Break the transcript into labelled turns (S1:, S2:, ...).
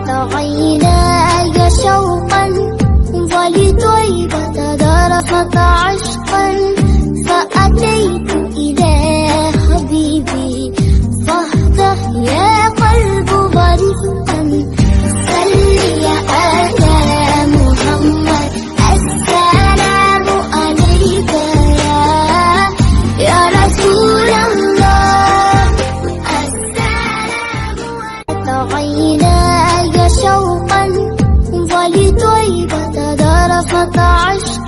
S1: عيناي شوقا ولطيبة ذرفت عشقا فأتيت إلى حبيبي فاهدأ يا قلب غريبا صل على محمد السلام عليك يا رسول الله السلام عليك عيناي شوقا ولطيبة ذرفت عشقا